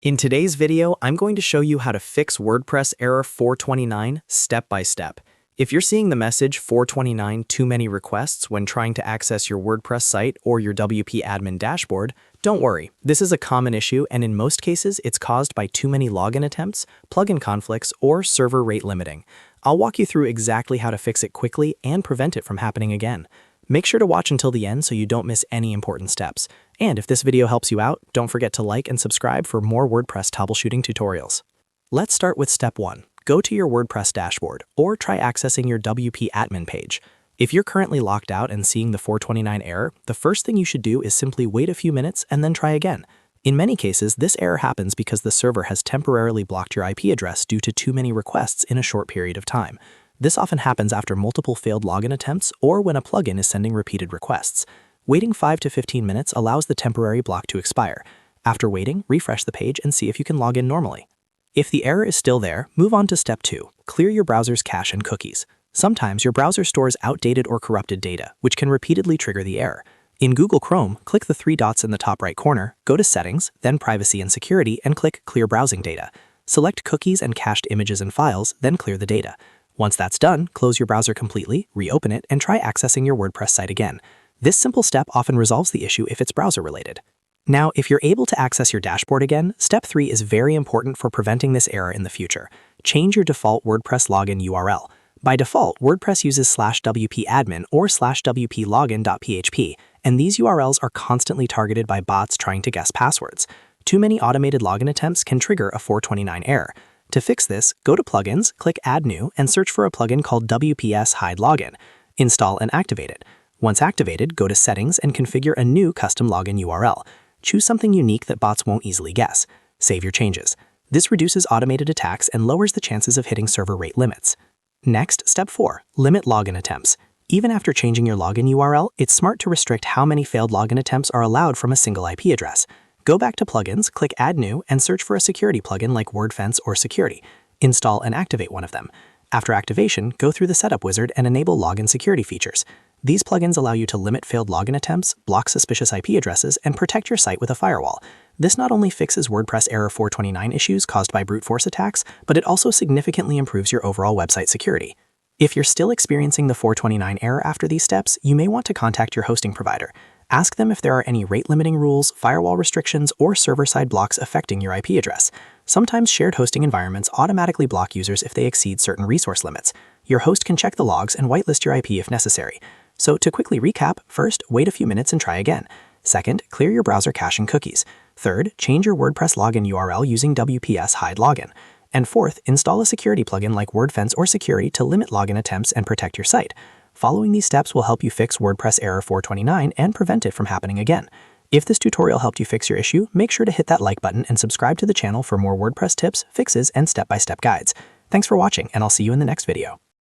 In today's video, I'm going to show you how to fix WordPress error 429 step by step. If you're seeing the message 429 too many requests when trying to access your WordPress site or your WP admin dashboard, don't worry. This is a common issue, and in most cases, it's caused by too many login attempts, plugin conflicts, or server rate limiting. I'll walk you through exactly how to fix it quickly and prevent it from happening again. Make sure to watch until the end so you don't miss any important steps. And if this video helps you out, don't forget to like and subscribe for more WordPress troubleshooting tutorials. Let's start with step 1. Go to your WordPress dashboard or try accessing your WP admin page. If you're currently locked out and seeing the 429 error, the first thing you should do is simply wait a few minutes and then try again. In many cases, this error happens because the server has temporarily blocked your IP address due to too many requests in a short period of time. This often happens after multiple failed login attempts or when a plugin is sending repeated requests. Waiting 5 to 15 minutes allows the temporary block to expire. After waiting, refresh the page and see if you can log in normally. If the error is still there, move on to step 2. Clear your browser's cache and cookies. Sometimes your browser stores outdated or corrupted data, which can repeatedly trigger the error. In Google Chrome, click the 3 dots in the top right corner, go to Settings, then Privacy and Security, and click Clear Browsing Data. Select cookies and cached images and files, then clear the data. Once that's done, close your browser completely, reopen it, and try accessing your WordPress site again. This simple step often resolves the issue if it's browser-related. Now, if you're able to access your dashboard again, step 3 is very important for preventing this error in the future. Change your default WordPress login URL. By default, WordPress uses /wp-admin or /wp-login.php, and these URLs are constantly targeted by bots trying to guess passwords. Too many automated login attempts can trigger a 429 error. To fix this, go to Plugins, click Add New, and search for a plugin called WPS Hide Login. Install and activate it. Once activated, go to Settings and configure a new custom login URL. Choose something unique that bots won't easily guess. Save your changes. This reduces automated attacks and lowers the chances of hitting server rate limits. Next, step 4. Limit login attempts. Even after changing your login URL, it's smart to restrict how many failed login attempts are allowed from a single IP address. Go back to Plugins, click Add New, and search for a security plugin like wordfence or security. Install and activate one of them. After activation, go through the setup wizard and enable login security features. These plugins allow you to limit failed login attempts, block suspicious IP addresses, and protect your site with a firewall. This not only fixes WordPress error 429 issues caused by brute force attacks, but it also significantly improves your overall website security. If you're still experiencing the 429 error after these steps, you may want to contact your hosting provider. Ask them if there are any rate-limiting rules, firewall restrictions, or server-side blocks affecting your IP address. Sometimes shared hosting environments automatically block users if they exceed certain resource limits. Your host can check the logs and whitelist your IP if necessary. So to quickly recap, first, wait a few minutes and try again. Second, clear your browser cache and cookies. Third, change your WordPress login URL using WPS Hide Login. And fourth, install a security plugin like wordfence or security to limit login attempts and protect your site. Following these steps will help you fix WordPress error 429 and prevent it from happening again. If this tutorial helped you fix your issue, make sure to hit that like button and subscribe to the channel for more WordPress tips, fixes, and step-by-step guides. Thanks for watching, and I'll see you in the next video.